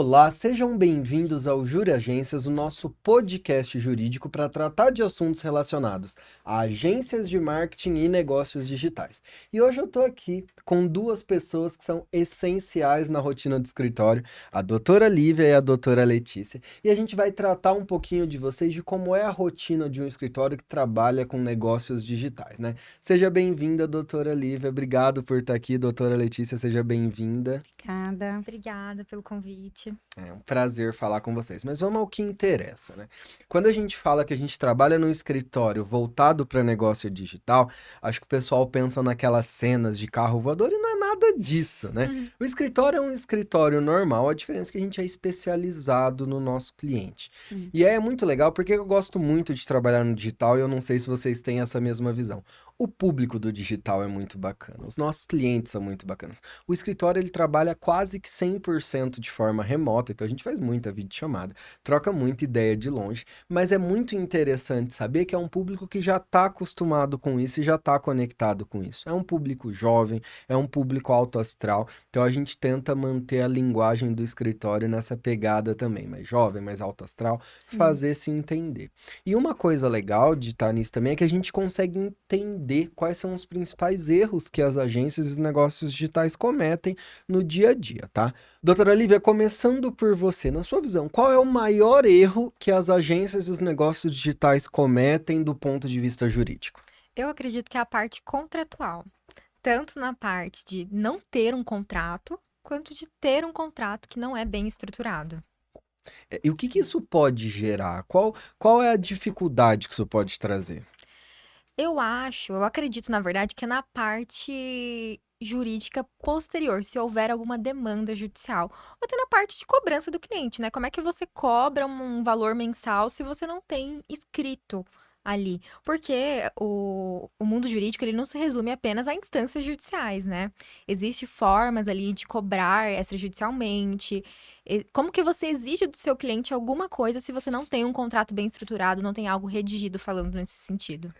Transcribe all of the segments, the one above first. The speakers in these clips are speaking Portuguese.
Olá, sejam bem-vindos ao Júri Agências, o nosso podcast jurídico para tratar de assuntos relacionados a agências de marketing e negócios digitais. E hoje eu estou aqui com duas pessoas que são essenciais na rotina do escritório, a doutora Lívia e a doutora Letícia. E a gente vai tratar um pouquinho de vocês, de como é a rotina de um escritório que trabalha com negócios digitais, né? Seja bem-vinda, doutora Lívia. Obrigado por estar aqui, doutora Letícia, seja bem-vinda. Obrigada. Obrigada pelo convite. É um prazer falar com vocês, mas vamos ao que interessa, né? Quando a gente fala que a gente trabalha num escritório voltado para negócio digital, acho que o pessoal pensa naquelas cenas de carro voador e não é nada disso, né? O escritório é um escritório normal, a diferença é que a gente é especializado no nosso cliente. Sim. E é muito legal porque eu gosto muito de trabalhar no digital e eu não sei se vocês têm essa mesma visão. O público do digital é muito bacana, os nossos clientes são muito bacanas. O escritório ele trabalha quase que 100% de forma remota, então a gente faz muita videochamada, troca muita ideia de longe, mas é muito interessante saber que é um público que já está acostumado com isso e já está conectado com isso. É um público jovem, é um público alto astral, então a gente tenta manter a linguagem do escritório nessa pegada também, mais jovem, mais alto astral, fazer se entender. E uma coisa legal de estar nisso também é que a gente consegue entender quais são os principais erros que as agências e os negócios digitais cometem no dia a dia, tá? Doutora Lívia, começando por você, na sua visão, qual é o maior erro que as agências e os negócios digitais cometem do ponto de vista jurídico? Eu acredito que é a parte contratual, tanto na parte de não ter um contrato, quanto de ter um contrato que não é bem estruturado. E o que isso pode gerar? Qual é a dificuldade que isso pode trazer? Eu acredito, na verdade, que é na parte jurídica posterior, se houver alguma demanda judicial. Ou até na parte de cobrança do cliente, né? Como é que você cobra um valor mensal se você não tem escrito ali? Porque o mundo jurídico, ele não se resume apenas a instâncias judiciais, né? Existem formas ali de cobrar extrajudicialmente. Como que você exige do seu cliente alguma coisa se você não tem um contrato bem estruturado, não tem algo redigido falando nesse sentido?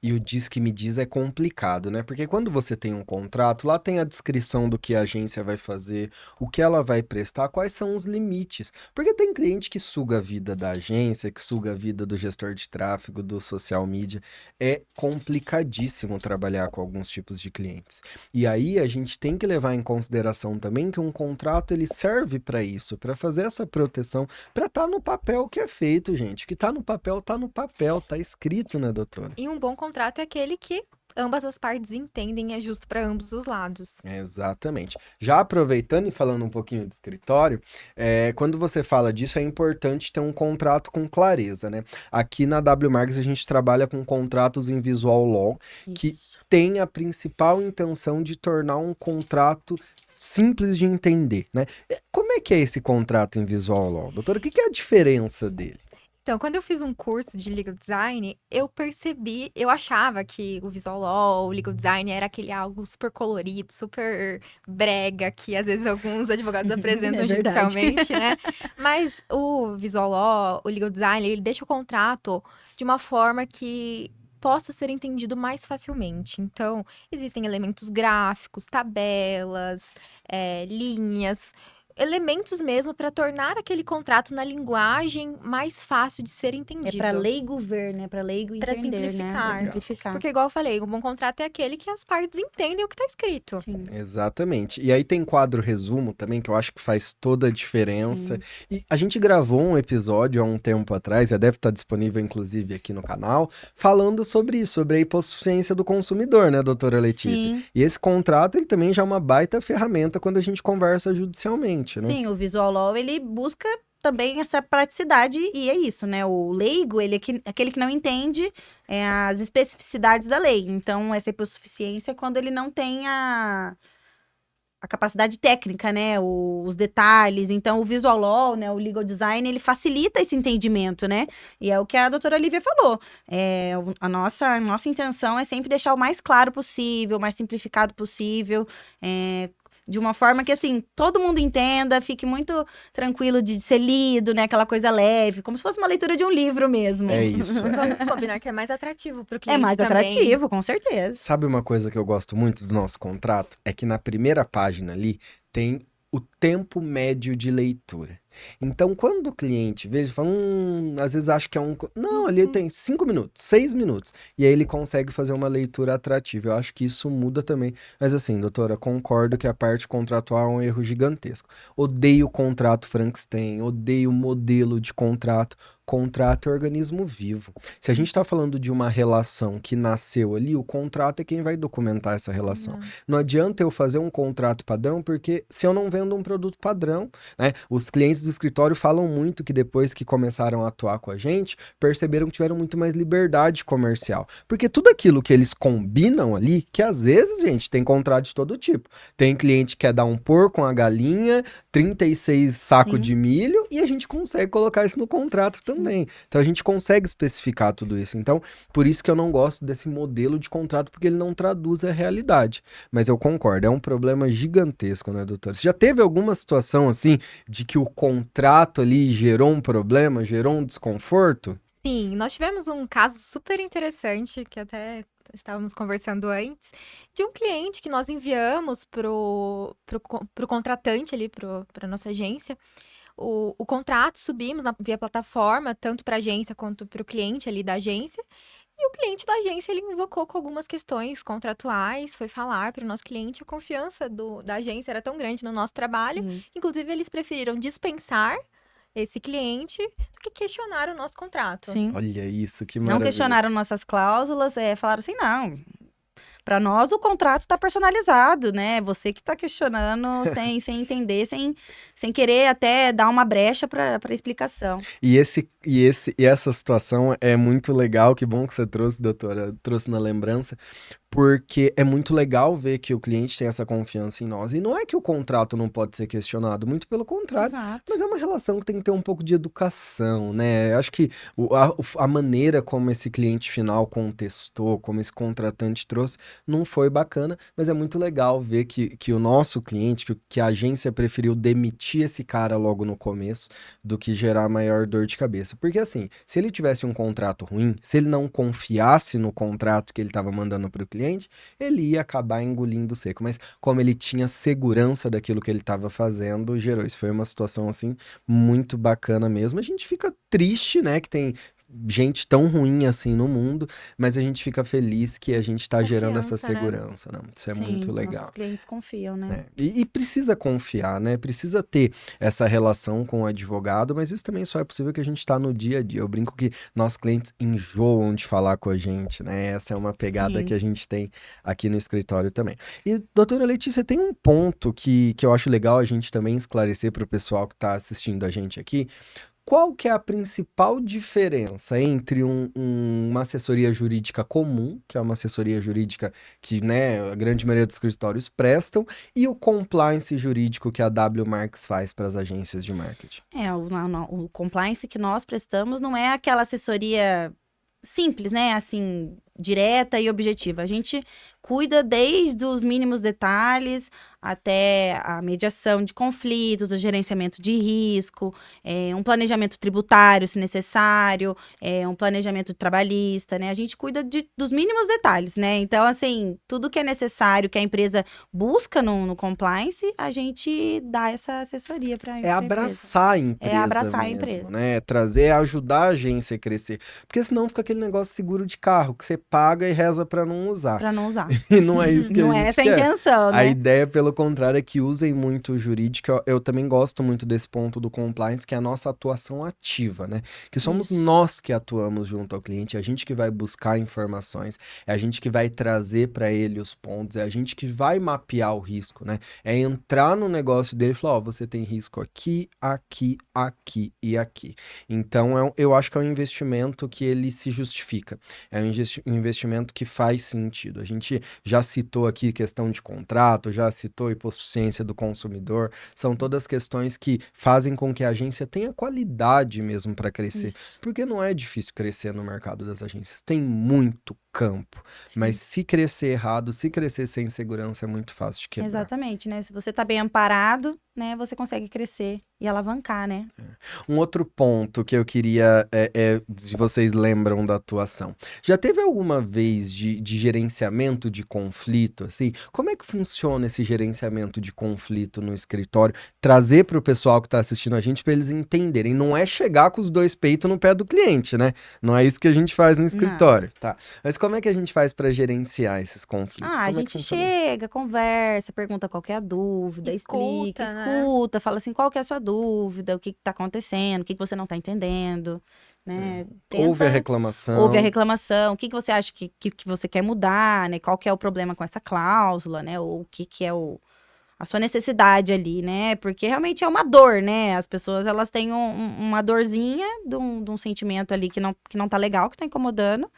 E o diz que me diz é complicado, né? Porque quando você tem um contrato, lá tem a descrição do que a agência vai fazer, o que ela vai prestar, quais são os limites. Porque tem cliente que suga a vida da agência, que suga a vida do gestor de tráfego, do social media. É complicadíssimo trabalhar com alguns tipos de clientes. E aí a gente tem que levar em consideração também que um contrato ele serve para isso, para fazer essa proteção, para estar no papel que é feito, gente. O que tá no papel, tá escrito, né, doutora? E um bom contrato é aquele que ambas as partes entendem e é justo para ambos os lados. Exatamente. Já aproveitando e falando um pouquinho do escritório, quando você fala disso, é importante ter um contrato com clareza, né? Aqui na W Marques a gente trabalha com contratos em visual law, que Isso. tem a principal intenção de tornar um contrato simples de entender, né? Como é que é esse contrato em visual law, doutora? O que é a diferença dele? Então, quando eu fiz um curso de legal design, eu achava que o visual law, o legal design era aquele algo super colorido, super brega, que às vezes alguns advogados apresentam É verdade. judicialmente, né? Mas o visual law, o legal design, ele deixa o contrato de uma forma que possa ser entendido mais facilmente. Então, existem elementos gráficos, tabelas, linhas, elementos mesmo para tornar aquele contrato na linguagem mais fácil de ser É entendido. para leigo ver, né? Para leigo Pra entender, né? simplificar. Pra simplificar. Porque, igual eu falei, um bom contrato é aquele que as partes entendem o que tá escrito. Sim. Exatamente. E aí tem quadro resumo também, que eu acho que faz toda a diferença. Sim. E a gente gravou um episódio há um tempo atrás, já deve estar disponível inclusive aqui no canal, falando sobre isso, sobre a hipossuficiência do consumidor, né, doutora Letícia? Sim. E esse contrato, ele também já é uma baita ferramenta quando a gente conversa judicialmente, né? Sim, o visual law, ele busca também essa praticidade e é isso, né? O leigo, ele é aquele que não entende as especificidades da lei. Então, essa hipossuficiência é quando ele não tem a capacidade técnica, né? Os detalhes. Então, o visual law, né? O legal design, ele facilita esse entendimento, né? E é o que a doutora Lívia falou. A nossa intenção é sempre deixar o mais claro possível, o mais simplificado possível, de uma forma que, assim, todo mundo entenda, fique muito tranquilo de ser lido, né? Aquela coisa leve, como se fosse uma leitura de um livro mesmo. É isso. Vamos combinar que é mais atrativo pro É cliente mais também. atrativo, com certeza. Sabe uma coisa que eu gosto muito do nosso contrato? É que na primeira página ali tem o tempo médio de leitura. Então, quando o cliente vê, ele fala, às vezes acha que é um... Não, ali tem 5 minutos, 6 minutos. E aí ele consegue fazer uma leitura atrativa. Eu acho que isso muda também. Mas assim, doutora, concordo que a parte contratual é um erro gigantesco. Odeio o contrato Frankenstein, odeio o modelo de contrato. Contrato é organismo vivo. Se a gente está falando de uma relação que nasceu ali, o contrato é quem vai documentar essa relação. Não adianta eu fazer um contrato padrão, porque se eu não vendo um produto padrão, né? Os clientes do escritório falam muito que depois que começaram a atuar com a gente, perceberam que tiveram muito mais liberdade comercial. Porque tudo aquilo que eles combinam ali, que às vezes, gente, tem contrato de todo tipo. Tem cliente que quer dar um porco, uma galinha, 36 sacos Sim. de milho, e a gente consegue colocar isso no contrato também. Então a gente consegue especificar tudo isso. Então, por isso que eu não gosto desse modelo de contrato, porque ele não traduz a realidade. Mas eu concordo, é um problema gigantesco, né, doutor? Você já teve alguma situação assim de que o contrato ali gerou um problema, gerou um desconforto? Sim, nós tivemos um caso super interessante, que até estávamos conversando antes, de um cliente que nós enviamos pro contratante ali, pra nossa agência, o contrato, subimos via plataforma, tanto para a agência quanto para o cliente ali da agência. E o cliente da agência, ele invocou com algumas questões contratuais, foi falar para o nosso cliente, a confiança da agência era tão grande no nosso trabalho, inclusive eles preferiram dispensar esse cliente do que questionar o nosso contrato. Sim. Olha isso, que Não maravilha. questionaram nossas cláusulas, falaram assim, não. Para nós, o contrato está personalizado, né? Você que está questionando sem entender, sem querer até dar uma brecha para explicação. E essa situação é muito legal, que bom que você trouxe, doutora, trouxe na lembrança, porque é muito legal ver que o cliente tem essa confiança em nós. E não é que o contrato não pode ser questionado, muito pelo contrário. Exato. Mas é uma relação que tem que ter um pouco de educação, né? Acho que a maneira como esse cliente final contestou, como esse contratante trouxe, não foi bacana, mas é muito legal ver que o nosso cliente, que a agência preferiu demitir esse cara logo no começo do que gerar maior dor de cabeça. Porque assim, se ele tivesse um contrato ruim, se ele não confiasse no contrato que ele estava mandando para o cliente, ele ia acabar engolindo seco. Mas como ele tinha segurança daquilo que ele estava fazendo, gerou isso. Foi uma situação assim muito bacana mesmo. A gente fica triste, né, que tem gente tão ruim assim no mundo, mas a gente fica feliz que a gente está gerando essa Confiança, né? segurança, né? Isso é muito legal. Nossos clientes confiam, né? né? E precisa confiar, né? Precisa ter essa relação com o advogado, mas isso também só é possível que a gente está no dia a dia. Eu brinco que nossos clientes enjoam de falar com a gente, né? Essa é uma pegada Sim. que a gente tem aqui no escritório também. E, doutora Letícia, tem um ponto que eu acho legal a gente também esclarecer para o pessoal que está assistindo a gente aqui. Qual que é a principal diferença entre uma assessoria jurídica comum, que é uma assessoria jurídica que, né, a grande maioria dos escritórios prestam, e o compliance jurídico que a W Marks faz para as agências de marketing? O compliance que nós prestamos não é aquela assessoria simples, né? Assim, direta e objetiva. A gente cuida desde os mínimos detalhes até a mediação de conflitos, o gerenciamento de risco, um planejamento tributário, se necessário, um planejamento trabalhista, né? A gente cuida dos mínimos detalhes, né? Então, assim, tudo que é necessário, que a empresa busca no compliance, a gente dá essa assessoria para a empresa. É abraçar a empresa abraçar a mesmo, empresa. né? Trazer, ajudar a agência a crescer. Porque senão fica aquele negócio seguro de carro, que você paga e reza para não usar. Para não usar. E não é isso que Não a é gente essa a quer. intenção, né? A ideia, pelo contrário, é que usem muito o jurídico. Eu também gosto muito desse ponto do compliance, que é a nossa atuação ativa, né? Que somos Isso. nós que atuamos junto ao cliente, é a gente que vai buscar informações, é a gente que vai trazer para ele os pontos, é a gente que vai mapear o risco, né? É entrar no negócio dele e falar, ó, você tem risco aqui, aqui, aqui e aqui. Então, eu acho que é um investimento que ele se justifica. É um investimento que faz sentido. A gente já citou aqui questão de contrato, já citou hipossuficiência do consumidor, são todas questões que fazem com que a agência tenha qualidade mesmo para crescer, Isso. porque não é difícil crescer no mercado das agências, tem muito campo. Sim. Mas se crescer errado, se crescer sem segurança, é muito fácil de quebrar. Exatamente, né? Se você tá bem amparado, né, você consegue crescer e alavancar, né? Um outro ponto que eu queria se vocês lembram da atuação. Já teve alguma vez de gerenciamento de conflito, assim? Como é que funciona esse gerenciamento de conflito no escritório? Trazer para o pessoal que está assistindo a gente para eles entenderem. Não é chegar com os dois peitos no pé do cliente, né? Não é isso que a gente faz no escritório, tá? Mas como é que a gente faz para gerenciar esses conflitos? A Como é que gente funciona? chega, conversa, pergunta qual que é a dúvida, Escuta, explica, né? escuta, fala assim, qual que é a sua dúvida, o que que tá acontecendo, o que que você não tá entendendo, né? Ouve a Tenta- reclamação. ouve a reclamação, o que que você acha que você quer mudar, né? Qual que é o problema com essa cláusula, né? Ou o que que é a sua necessidade ali, né? Porque realmente é uma dor, né? As pessoas, elas têm uma dorzinha de um sentimento ali que não tá legal, que tá incomodando,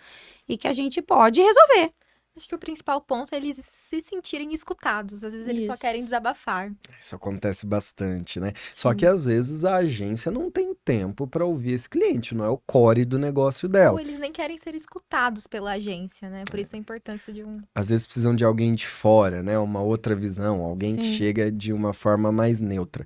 e que a gente pode resolver. Acho que o principal ponto é eles se sentirem escutados. Às vezes eles só Isso. querem desabafar. Isso acontece bastante, né? Só Sim. que às vezes a agência não tem tempo para ouvir esse cliente, não é o core do negócio Ou dela. eles nem querem ser escutados pela agência, né? Por isso a importância de um. Às vezes precisam de alguém de fora, né? Uma outra visão, alguém que Sim. chega de uma forma mais neutra.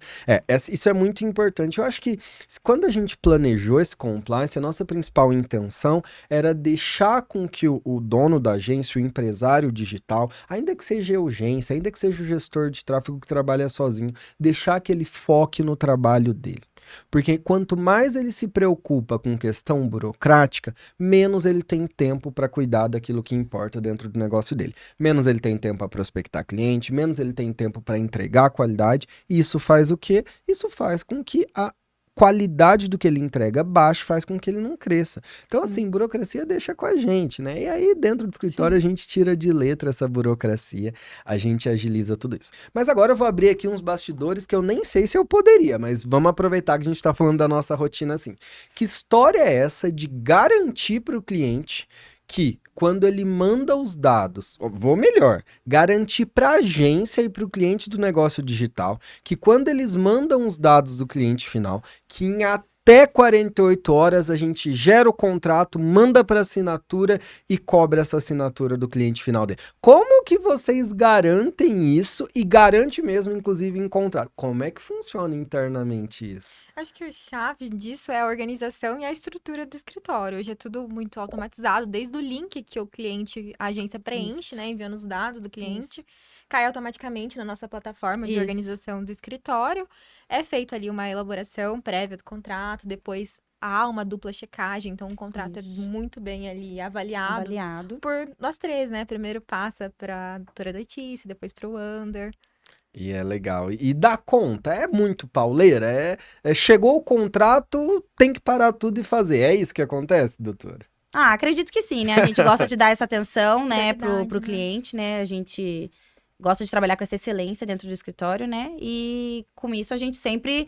Isso é muito importante. Eu acho que quando a gente planejou esse compliance, a nossa principal intenção era deixar com que o dono da agência, o empresário digital, ainda que seja a urgência, ainda que seja o gestor de tráfego que trabalha sozinho, deixar que ele foque no trabalho dele. Porque quanto mais ele se preocupa com questão burocrática, menos ele tem tempo para cuidar daquilo que importa dentro do negócio dele. Menos ele tem tempo para prospectar cliente, menos ele tem tempo para entregar qualidade. E isso faz o quê? Isso faz com que a qualidade do que ele entrega baixe, faz com que ele não cresça. Então, assim, burocracia deixa com a gente, né? E aí, dentro do escritório, a gente tira de letra essa burocracia, a gente agiliza tudo isso. Mas agora eu vou abrir aqui uns bastidores que eu nem sei se eu poderia, mas vamos aproveitar que a gente tá falando da nossa rotina assim. Que história é essa de garantir para o cliente que quando ele manda os dados, vou melhor, garantir para a agência e para o cliente do negócio digital, que quando eles mandam os dados do cliente final, que em até 48 horas a gente gera o contrato, manda para assinatura e cobra essa assinatura do cliente final dele. Como que vocês garantem isso e garante mesmo, inclusive, em contrato? Como é que funciona internamente isso? Acho que a chave disso é a organização e a estrutura do escritório. Hoje é tudo muito automatizado, desde o link que o cliente, a agência preenche, né, enviando os dados do cliente, cai automaticamente na nossa plataforma de Isso. organização do escritório. É feito ali uma elaboração prévia do contrato, depois há uma dupla checagem, então o contrato é muito bem ali avaliado por nós três, né? Primeiro passa para a doutora Letícia, depois para o Wander. E é legal. E dá conta, é muito pauleira. Chegou o contrato, tem que parar tudo e fazer. É isso que acontece, doutora? Acredito que sim, né? A gente gosta de dar essa atenção, né, Verdade, pro né? cliente, né? A gente gosta de trabalhar com essa excelência dentro do escritório, né? E com isso a gente sempre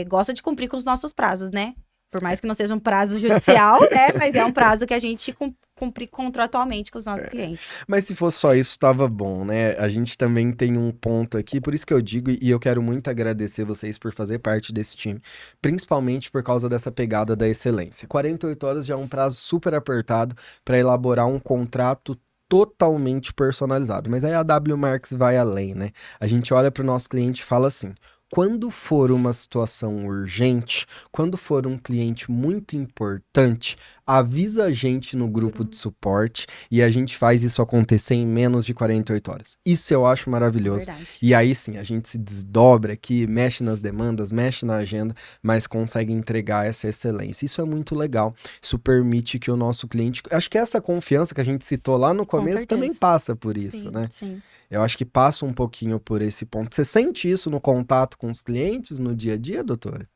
gosta de cumprir com os nossos prazos, né? Por mais que não seja um prazo judicial, né? Mas é um prazo que a gente cumpre contratualmente com os nossos clientes. Mas se fosse só isso, estava bom, né? A gente também tem um ponto aqui, por isso que eu digo, e eu quero muito agradecer vocês por fazer parte desse time, principalmente por causa dessa pegada da excelência. 48 horas já é um prazo super apertado para elaborar um contrato totalmente personalizado. Mas aí a W Marks vai além, né? A gente olha para o nosso cliente e fala assim: quando for uma situação urgente, quando for um cliente muito importante, avisa a gente no grupo de suporte e a gente faz isso acontecer em menos de 48 horas. Isso eu acho maravilhoso. Verdade. E aí sim, a gente se desdobra aqui, mexe nas demandas, mexe na agenda, mas consegue entregar essa excelência. Isso é muito legal. Isso permite que o nosso cliente... Acho que essa confiança que a gente citou lá no começo certeza. também passa por isso, Sim, né? Sim. Eu acho que passa um pouquinho por esse ponto. Você sente isso no contato com os clientes no dia a dia, doutora?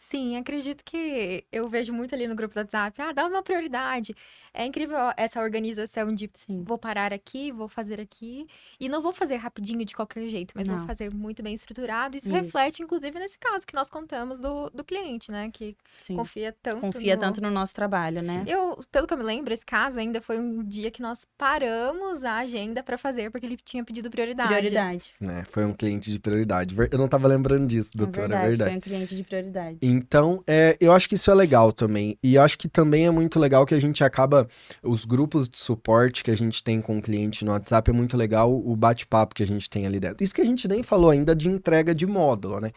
Sim, acredito que eu vejo muito ali no grupo do WhatsApp, dá uma prioridade. É incrível essa organização de vou parar aqui, vou fazer aqui, e não vou fazer rapidinho de qualquer jeito, mas vou Não. fazer muito bem estruturado. Isso Isso. reflete, inclusive, nesse caso que nós contamos do cliente, né? Que Sim. confia tanto Tanto no nosso trabalho, né? Pelo que eu me lembro, esse caso ainda foi um dia que nós paramos a agenda pra fazer, porque ele tinha pedido prioridade. Prioridade. Foi um cliente de prioridade. Eu não estava lembrando disso, doutora, É é verdade. foi um cliente de prioridade. Então, eu acho que isso é legal também. E acho que também é muito legal que a gente acaba... Os grupos de suporte que a gente tem com o cliente no WhatsApp é muito legal o bate-papo que a gente tem ali dentro. Isso que a gente nem falou ainda de entrega de módulo, né?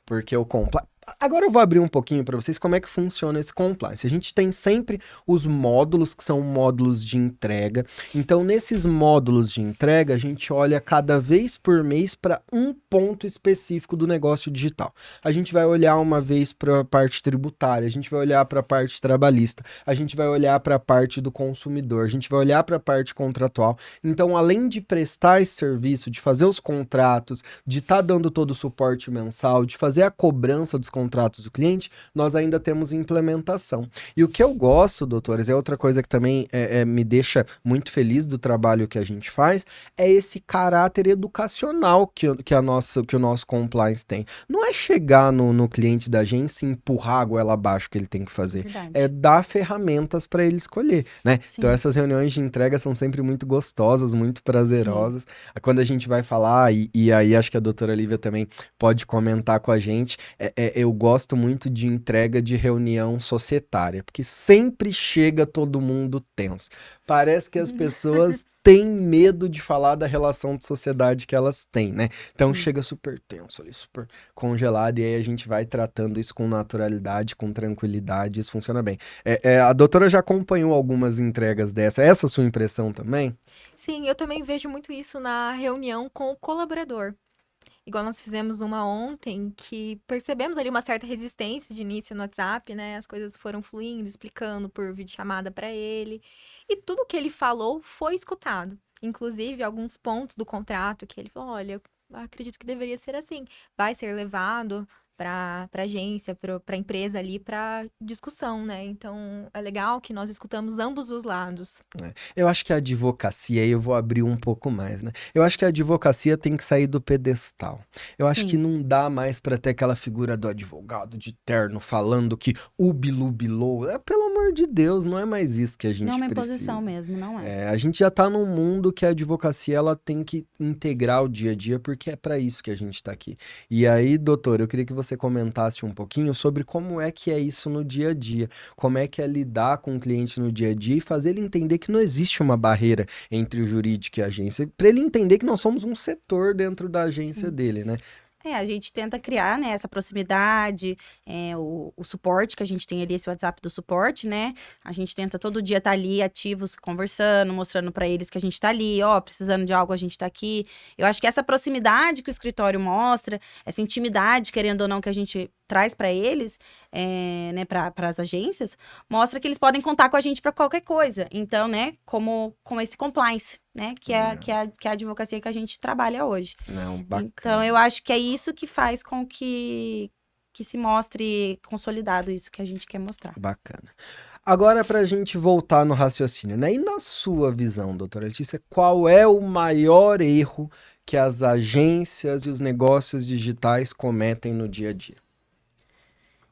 Porque o compliance... Agora eu vou abrir um pouquinho para vocês como é que funciona esse compliance. A gente tem sempre os módulos, que são módulos de entrega. Então, nesses módulos de entrega, a gente olha cada vez por mês para um ponto específico do negócio digital. A gente vai olhar uma vez para a parte tributária, a gente vai olhar para a parte trabalhista, a gente vai olhar para a parte do consumidor, a gente vai olhar para a parte contratual. Então, além de prestar esse serviço, de fazer os contratos, de estar dando todo o suporte mensal, de fazer a cobrança dos contratos do cliente, nós ainda temos implementação. E o que eu gosto, doutores, é outra coisa que também me deixa muito feliz do trabalho que a gente faz, é esse caráter educacional que o nosso compliance tem. Não é chegar no cliente da agência e empurrar a goela abaixo que ele tem que fazer. Verdade. É dar ferramentas para ele escolher, né? Sim. Então essas reuniões de entrega são sempre muito gostosas, muito prazerosas. Quando a gente vai falar, e aí acho que a doutora Lívia também pode comentar com a gente, eu gosto muito de entrega de reunião societária, porque sempre chega todo mundo tenso. Parece que as pessoas têm medo de falar da relação de sociedade que elas têm, né? Então chega super tenso ali, super congelado, e aí a gente vai tratando isso com naturalidade, com tranquilidade, isso funciona bem. A doutora já acompanhou algumas entregas dessa, essa é a sua impressão também? Sim, eu também vejo muito isso na reunião com o colaborador. Igual nós fizemos uma ontem, que percebemos ali uma certa resistência de início no WhatsApp, né? As coisas foram fluindo, explicando por videochamada para ele. E tudo que ele falou foi escutado. Inclusive, alguns pontos do contrato que ele falou, olha, eu acredito que deveria ser assim. Vai ser levado para agência, para empresa ali, para discussão, né? Então, é legal que nós escutamos ambos os lados. Eu acho que a advocacia, aí eu vou abrir um pouco mais, né? Eu acho que a advocacia tem que sair do pedestal. Eu acho Sim. que não dá mais pra ter aquela figura do advogado de terno falando que ubilubilou. Pelo amor de Deus, não é mais isso que a gente Não é uma precisa. imposição mesmo, não é. A gente já tá num mundo que a advocacia ela tem que integrar o dia a dia, porque é pra isso que a gente tá aqui. E aí, doutor, eu queria que você comentasse um pouquinho sobre como é que é isso no dia a dia, como é que é lidar com o cliente no dia a dia e fazer ele entender que não existe uma barreira entre o jurídico e a agência, para ele entender que nós somos um setor dentro da agência dele, né? A gente tenta criar, né, essa proximidade, o suporte que a gente tem ali, esse WhatsApp do suporte, né? A gente tenta todo dia estar ali ativos, conversando, mostrando para eles que a gente tá ali, ó, precisando de algo, a gente tá aqui. Eu acho que essa proximidade que o escritório mostra, essa intimidade, querendo ou não, que a gente traz para eles, né, para as agências, mostra que eles podem contar com a gente para qualquer coisa. Então, né, como esse compliance, né, que é a advocacia que a gente trabalha hoje. Não, bacana. Então, eu acho que é isso que faz com que se mostre consolidado isso que a gente quer mostrar. Bacana. Agora, para a gente voltar no raciocínio, né? E na sua visão, doutora Letícia, qual é o maior erro que as agências e os negócios digitais cometem no dia a dia?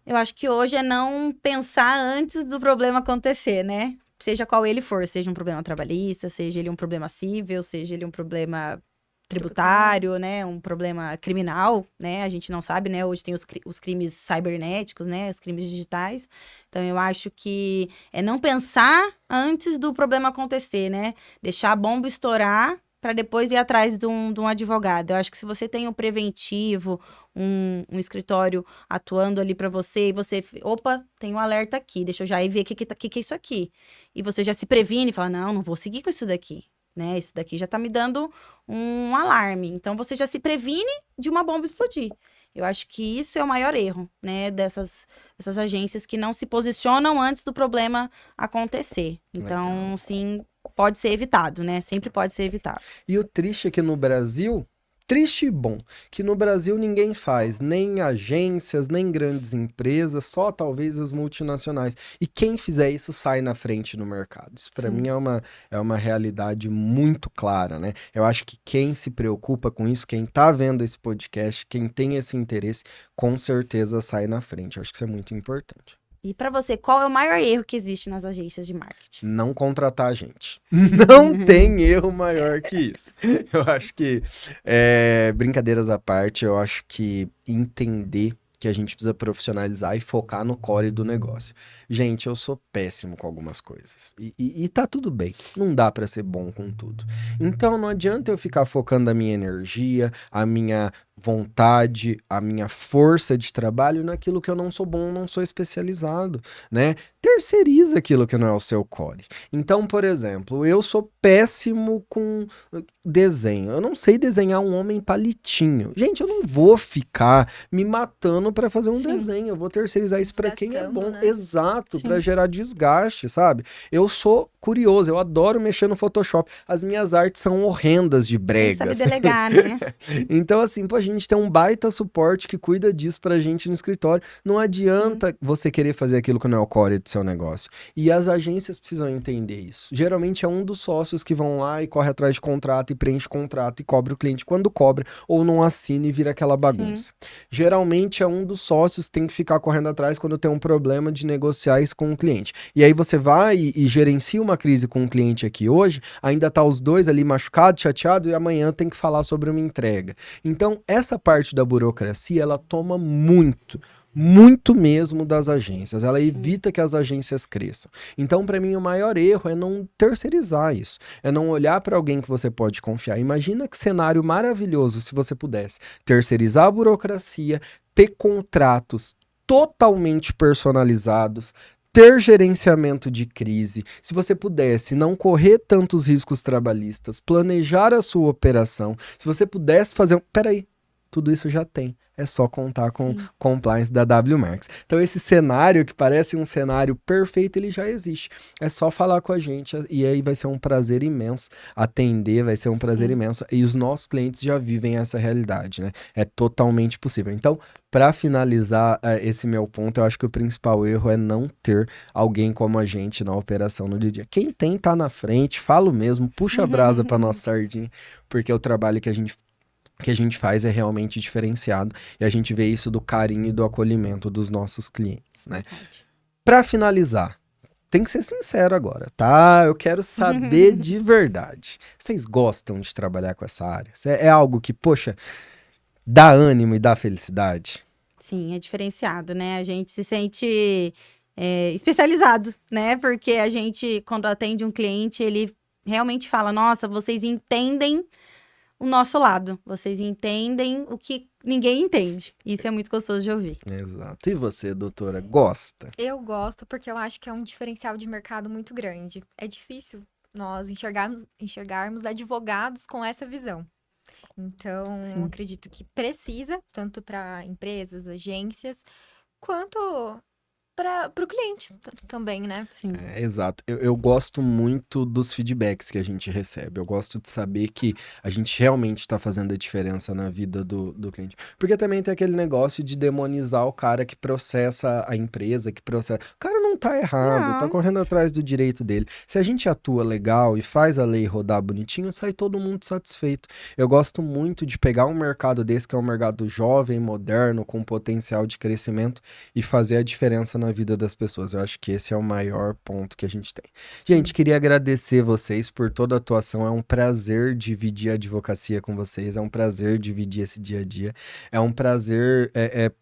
Eu acho que hoje é não pensar antes do problema acontecer, né? Seja qual ele for, seja um problema trabalhista, seja ele um problema civil, seja ele um problema tributário, né? Um problema criminal, né? A gente não sabe, né? Hoje tem os crimes cibernéticos, né? Os crimes digitais. Então, eu acho que é não pensar antes do problema acontecer, né? Deixar a bomba estourar para depois ir atrás de um advogado. Eu acho que se você tem um preventivo, um escritório atuando ali para você, e você, opa, tem um alerta aqui, deixa eu já ir ver o que é isso aqui. E você já se previne e fala, não vou seguir com isso daqui, né? Isso daqui já tá me dando um alarme. Então, você já se previne de uma bomba explodir. Eu acho que isso é o maior erro, né? Dessas agências que não se posicionam antes do problema acontecer. Então, Legal. sim, pode ser evitado, né? Sempre pode ser evitado. E o triste é que no Brasil, triste e bom, que no Brasil ninguém faz, nem agências, nem grandes empresas, só talvez as multinacionais. E quem fizer isso sai na frente no mercado. Isso para Sim. mim é uma realidade muito clara, né? Eu acho que quem se preocupa com isso, quem tá vendo esse podcast, quem tem esse interesse, com certeza sai na frente. Eu acho que isso é muito importante. E para você, qual é o maior erro que existe nas agências de marketing? Não contratar gente. Não tem erro maior que isso. Eu acho que, brincadeiras à parte, eu acho que entender que a gente precisa profissionalizar e focar no core do negócio. Gente, eu sou péssimo com algumas coisas. E tá tudo bem. Não dá pra ser bom com tudo. Então, não adianta eu ficar focando a minha energia, a minha vontade, a minha força de trabalho naquilo que eu não sou bom, não sou especializado, né? Terceiriza aquilo que não é o seu core. Então, por exemplo, eu sou péssimo com desenho. Eu não sei desenhar um homem palitinho. Gente, eu não vou ficar me matando para fazer um Sim. desenho. Eu vou terceirizar isso para quem é Desgastando, bom. né? Exato, Sim. para gerar desgaste, sabe? Eu sou curioso, eu adoro mexer no Photoshop. As minhas artes são horrendas de Tem que saber bregas. delegar, né? Então, assim, pô, a gente tem um baita suporte que cuida disso pra gente no escritório. Não adianta você querer fazer aquilo que não é o core do seu negócio. E as agências precisam entender isso. Geralmente é um dos sócios que vão lá e corre atrás de contrato e preenche contrato e cobra o cliente quando cobra, ou não assina e vira aquela bagunça. Geralmente é um dos sócios que tem que ficar correndo atrás quando tem um problema de negociar isso com o cliente. E aí você vai e gerencia uma crise com o cliente aqui hoje, ainda tá os dois ali machucados, chateados, e amanhã tem que falar sobre uma entrega. Então, essa parte da burocracia, ela toma muito mesmo das agências. Ela evita que as agências cresçam. Então, para mim, o maior erro é não terceirizar isso. É não olhar para alguém que você pode confiar. Imagina que cenário maravilhoso se você pudesse terceirizar a burocracia, ter contratos totalmente personalizados, ter gerenciamento de crise, se você pudesse não correr tantos riscos trabalhistas, planejar a sua operação, se você pudesse fazer... Peraí, tudo isso já tem. É só contar com Sim. compliance da WMarks. Então, esse cenário que parece um cenário perfeito, ele já existe. É só falar com a gente e aí vai ser um prazer imenso atender, vai ser um prazer Sim. imenso. E os nossos clientes já vivem essa realidade, né? É totalmente possível. Então, para finalizar esse meu ponto, eu acho que o principal erro é não ter alguém como a gente na operação no dia a dia. Quem tem, tá na frente, falo mesmo, puxa a brasa para nossa sardinha, porque o trabalho que a gente faz é realmente diferenciado e a gente vê isso do carinho e do acolhimento dos nossos clientes, né? Para finalizar, tem que ser sincero agora, tá? Eu quero saber de verdade. Vocês gostam de trabalhar com essa área? É algo que, poxa, dá ânimo e dá felicidade? Sim, é diferenciado, né? A gente se sente especializado, né? Porque a gente, quando atende um cliente, ele realmente fala, nossa, vocês entendem o nosso lado. Vocês entendem o que ninguém entende. Isso é muito gostoso de ouvir. Exato. E você, doutora, gosta? Eu gosto porque eu acho que é um diferencial de mercado muito grande. É difícil nós enxergarmos advogados com essa visão. Então, Sim. acredito que precisa, tanto para empresas, agências, quanto para o cliente também, né? Sim. Exato. Eu gosto muito dos feedbacks que a gente recebe. Eu gosto de saber que a gente realmente está fazendo a diferença na vida do cliente. Porque também tem aquele negócio de demonizar o cara que processa a empresa, que processa... O cara não tá errado, tá Não. correndo atrás do direito dele. Se a gente atua legal e faz a lei rodar bonitinho, sai todo mundo satisfeito. Eu gosto muito de pegar um mercado desse, que é um mercado jovem, moderno, com potencial de crescimento, e fazer a diferença na vida das pessoas. Eu acho que esse é o maior ponto que a gente tem. Gente, queria agradecer vocês por toda a atuação. É um prazer dividir a advocacia com vocês. É um prazer dividir esse dia a dia. É um prazer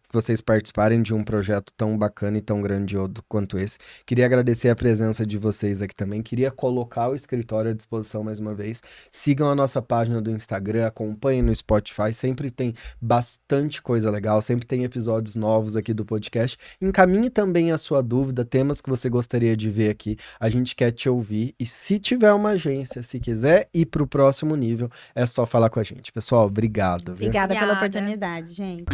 vocês participarem de um projeto tão bacana e tão grandioso quanto esse. Queria agradecer a presença de vocês aqui também. Queria colocar o escritório à disposição mais uma vez. Sigam a nossa página do Instagram, acompanhem no Spotify. Sempre tem bastante coisa legal, sempre tem episódios novos aqui do podcast. Encaminhe também a sua dúvida, temas que você gostaria de ver aqui. A gente quer te ouvir. E se tiver uma agência, se quiser ir para o próximo nível, é só falar com a gente. Pessoal, obrigado. Viu? Obrigada pela Obrigada. oportunidade, gente.